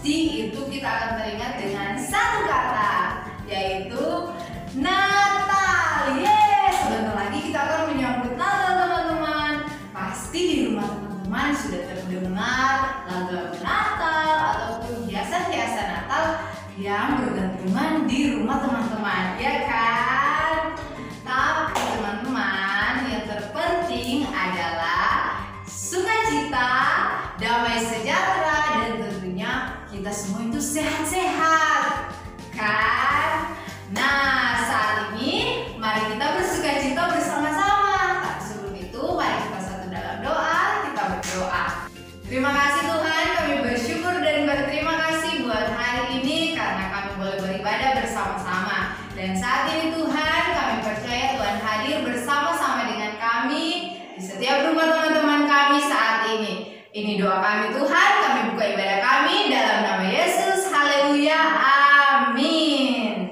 pasti itu kita akan teringat dengan satu kata, yaitu Natal. Yes, sebentar lagi kita akan menyambut Natal teman-teman. Pasti di rumah teman-teman sudah terdengar lagu-lagu Natal ataupun hiasan-hiasan Natal yang bergantungan di rumah teman-teman, ya kan? Tapi teman-teman, yang terpenting adalah sukacita, damai sejahtera, dan tentunya kita semua itu sehat-sehat, kan? Nah, saat ini mari kita bersukacita bersama-sama. Tapi sebelum itu, mari kita satu dalam doa, kita berdoa. Terima kasih Tuhan, kami bersyukur dan berterima kasih buat hari ini karena kami boleh beribadah bersama-sama. Dan saat ini Tuhan, kami percaya Tuhan hadir bersama-sama dengan kami di setiap rumah teman-teman kami saat ini. Ini doa kami Tuhan, kami buka ibadah kami dalam nama Yesus. Haleluya, amin.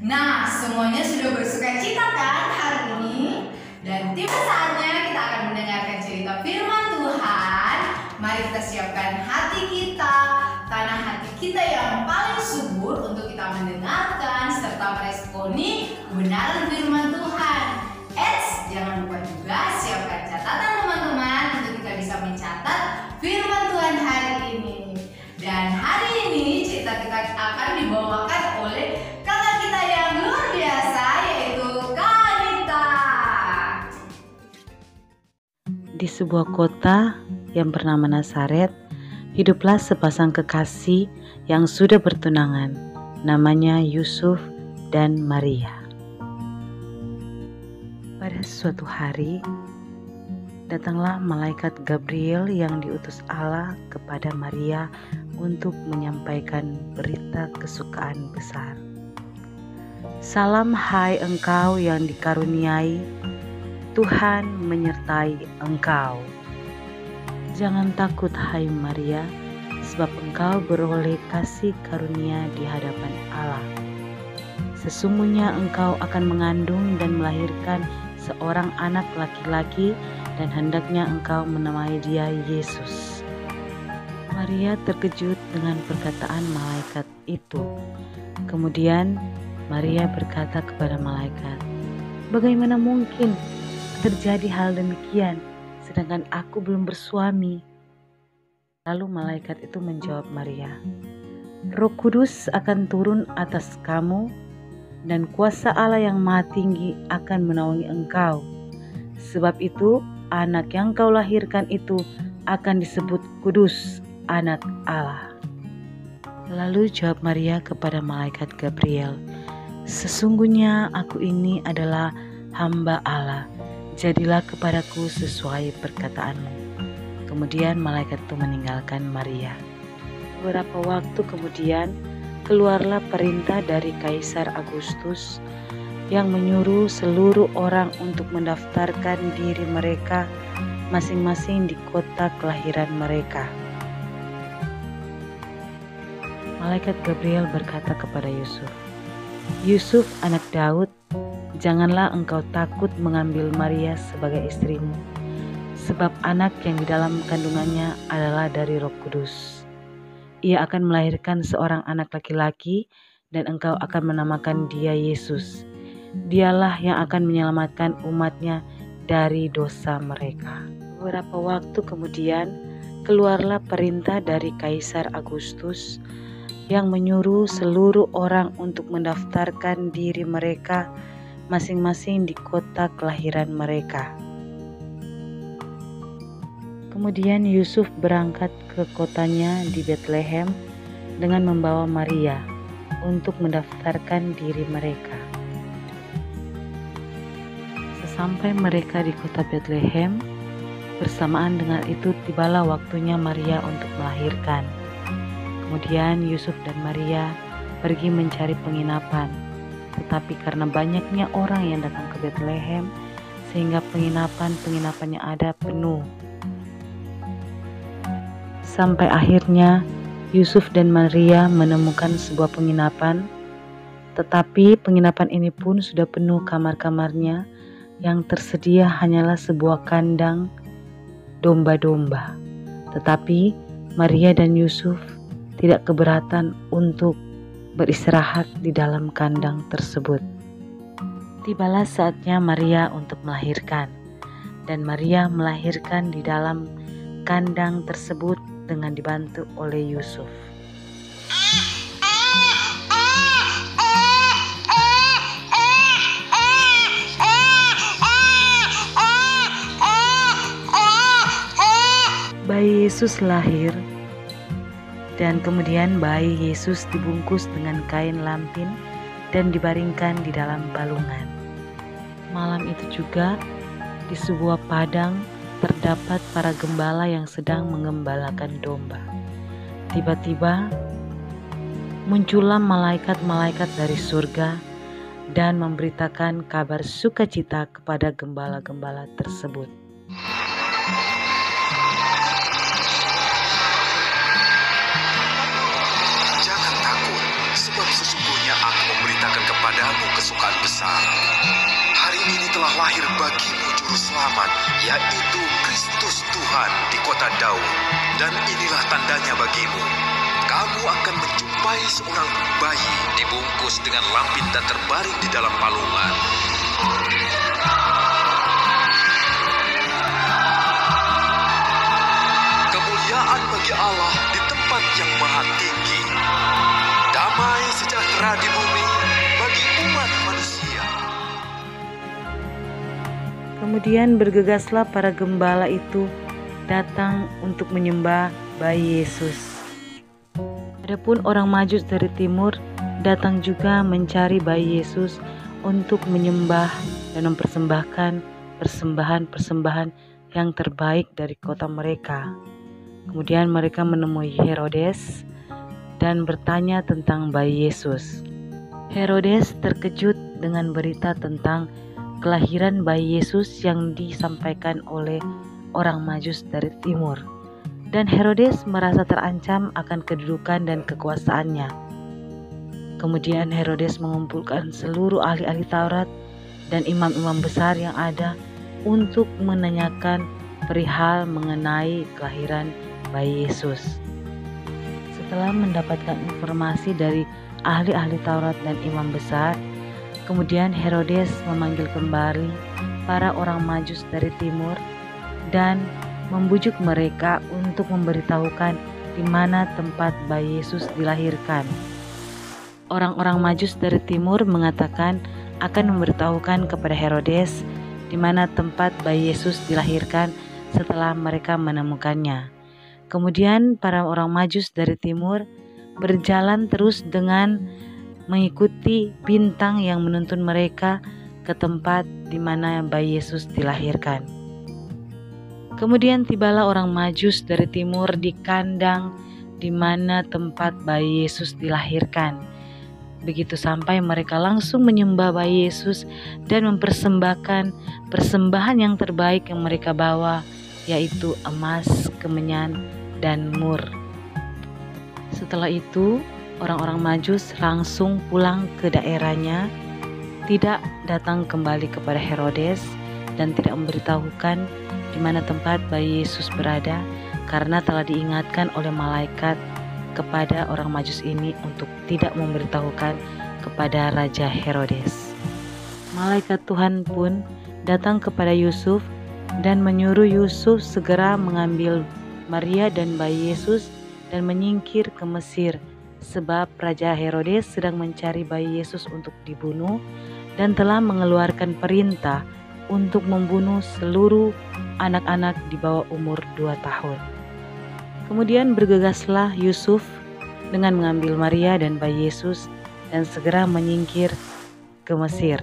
Nah, semuanya sudah bersukacita kan hari ini? Dan tiba saatnya kita akan mendengarkan cerita firman Tuhan. Mari kita siapkan hati kita, tanah hati kita yang paling subur untuk kita mendengarkan serta meresponi kebenaran firman Tuhan. Jangan lupa juga siapkan catatan teman-teman untuk kita bisa mencatat firman Tuhan hari ini. Dan hari ini cerita kita akan dibawakan oleh kakak kita yang luar biasa, yaitu Kanita. Di sebuah kota yang bernama Nazaret, hiduplah sepasang kekasih yang sudah bertunangan, namanya Yusuf dan Maria. Pada suatu hari, datanglah malaikat Gabriel yang diutus Allah kepada Maria untuk menyampaikan berita kesukaan besar. Salam hai engkau yang dikaruniai, Tuhan menyertai engkau. Jangan takut hai Maria, sebab engkau beroleh kasih karunia di hadapan Allah. Sesungguhnya engkau akan mengandung dan melahirkan seorang anak laki-laki, dan hendaknya engkau menamai dia Yesus. Maria terkejut dengan perkataan malaikat itu. Kemudian Maria berkata kepada malaikat, "Bagaimana mungkin terjadi hal demikian, sedangkan aku belum bersuami?" Lalu malaikat itu menjawab Maria, "Roh Kudus akan turun atas kamu, dan kuasa Allah yang Maha Tinggi akan menaungi engkau. Sebab itu, anak yang kau lahirkan itu akan disebut kudus, anak Allah." Lalu jawab Maria kepada malaikat Gabriel, "Sesungguhnya aku ini adalah hamba Allah, jadilah kepadaku sesuai perkataanmu." Kemudian malaikat itu meninggalkan Maria. Beberapa waktu kemudian, keluarlah perintah dari Kaisar Agustus yang menyuruh seluruh orang untuk mendaftarkan diri mereka masing-masing di kota kelahiran mereka. Malaikat Gabriel berkata kepada Yusuf, "Yusuf, anak Daud, janganlah engkau takut mengambil Maria sebagai istrimu, sebab anak yang di dalam kandungannya adalah dari Roh Kudus. Ia akan melahirkan seorang anak laki-laki dan engkau akan menamakan dia Yesus. Dialah yang akan menyelamatkan umatnya dari dosa mereka." Beberapa waktu kemudian, keluarlah perintah dari Kaisar Agustus yang menyuruh seluruh orang untuk mendaftarkan diri mereka masing-masing di kota kelahiran mereka. Kemudian Yusuf berangkat ke kotanya di Betlehem dengan membawa Maria untuk mendaftarkan diri mereka. Sesampai mereka di kota Betlehem, bersamaan dengan itu tibalah waktunya Maria untuk melahirkan. Kemudian Yusuf dan Maria pergi mencari penginapan, tetapi karena banyaknya orang yang datang ke Betlehem, sehingga penginapan yang ada penuh. Sampai akhirnya Yusuf dan Maria menemukan sebuah penginapan, tetapi penginapan ini pun sudah penuh kamar-kamarnya, yang tersedia hanyalah sebuah kandang domba-domba. Tetapi Maria dan Yusuf tidak keberatan untuk beristirahat di dalam kandang tersebut. Tibalah saatnya Maria untuk melahirkan, dan Maria melahirkan di dalam kandang tersebut dengan dibantu oleh Yusuf. Bayi Yesus lahir, dan kemudian bayi Yesus dibungkus dengan kain lampin dan dibaringkan di dalam balungan. Malam itu juga di sebuah padang terdapat para gembala yang sedang mengembalakan domba. Tiba-tiba muncullah malaikat-malaikat dari surga dan memberitakan kabar sukacita kepada gembala-gembala tersebut. Sesungguhnya aku memberitakan kepadamu kesukaan besar. Hari ini telah lahir bagimu juru selamat, yaitu Kristus Tuhan di kota Daud. Dan inilah tandanya bagimu. Kamu akan menjumpai seorang bayi dibungkus dengan lampin dan terbaring di dalam palungan. Kemuliaan bagi Allah di tempat yang maha tinggi. Damai sejahtera di bumi bagi umat manusia. Kemudian bergegaslah para gembala itu datang untuk menyembah bayi Yesus. Adapun orang Majus dari timur datang juga mencari bayi Yesus untuk menyembah dan mempersembahkan persembahan-persembahan yang terbaik dari kota mereka. Kemudian mereka menemui Herodes dan bertanya tentang bayi Yesus. Herodes terkejut dengan berita tentang kelahiran bayi Yesus yang disampaikan oleh orang Majus dari timur. Dan Herodes merasa terancam akan kedudukan dan kekuasaannya. Kemudian Herodes mengumpulkan seluruh ahli-ahli Taurat dan imam-imam besar yang ada untuk menanyakan perihal mengenai kelahiran bayi Yesus. Setelah mendapatkan informasi dari ahli-ahli Taurat dan imam besar, kemudian Herodes memanggil kembali para orang Majus dari timur dan membujuk mereka untuk memberitahukan di mana tempat bayi Yesus dilahirkan. Orang-orang Majus dari timur mengatakan akan memberitahukan kepada Herodes di mana tempat bayi Yesus dilahirkan setelah mereka menemukannya. Kemudian para orang Majus dari timur berjalan terus dengan mengikuti bintang yang menuntun mereka ke tempat di mana bayi Yesus dilahirkan. Kemudian tibalah orang Majus dari timur di kandang di mana tempat bayi Yesus dilahirkan. Begitu sampai mereka langsung menyembah bayi Yesus dan mempersembahkan persembahan yang terbaik yang mereka bawa, yaitu emas, kemenyan, dan mur. Setelah itu, orang-orang Majus langsung pulang ke daerahnya, tidak datang kembali kepada Herodes dan tidak memberitahukan di mana tempat bayi Yesus berada, karena telah diingatkan oleh malaikat kepada orang Majus ini untuk tidak memberitahukan kepada Raja Herodes. Malaikat Tuhan pun datang kepada Yusuf dan menyuruh Yusuf segera mengambil Maria dan bayi Yesus dan menyingkir ke Mesir, sebab Raja Herodes sedang mencari bayi Yesus untuk dibunuh dan telah mengeluarkan perintah untuk membunuh seluruh anak-anak di bawah umur 2 tahun. Kemudian bergegaslah Yusuf dengan mengambil Maria dan bayi Yesus dan segera menyingkir ke Mesir.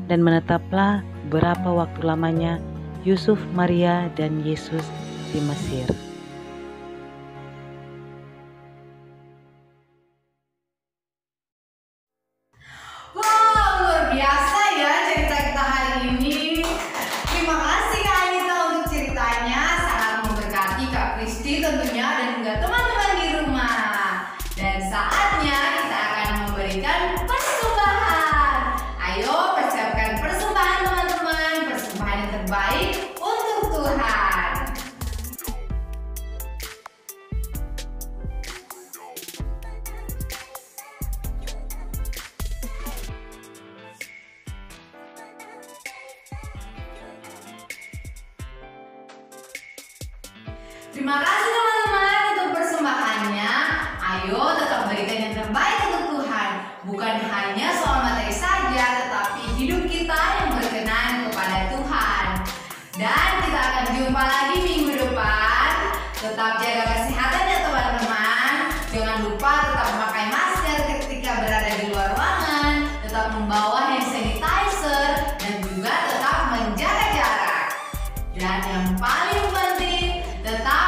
Dan menetaplah berapa waktu lamanya Yusuf, Maria, dan Yesus di Mesir. Wow, luar biasa ya cerita kita hari ini. Terima kasih Kak Anita untuk ceritanya, sangat memberkati Kak Kristi tentunya dan juga teman-teman di rumah. Dan saatnya kita akan memberikan persembahan. Ayo persiapkan persembahan teman-teman, persembahan yang terbaik untuk Tuhan. Terima kasih teman-teman untuk persembahannya. Ayo tetap berikan yang terbaik untuk Tuhan. Bukan hanya soal materi saja, tetapi hidup kita yang berkenan kepada Tuhan. Dan kita akan jumpa lagi minggu depan. Tetap jaga kesehatan ya teman-teman. Jangan lupa tetap memakai masker ketika berada di luar ruangan. Tetap membawa hand sanitizer dan juga tetap menjaga jarak. Dan yang paling penting, tetap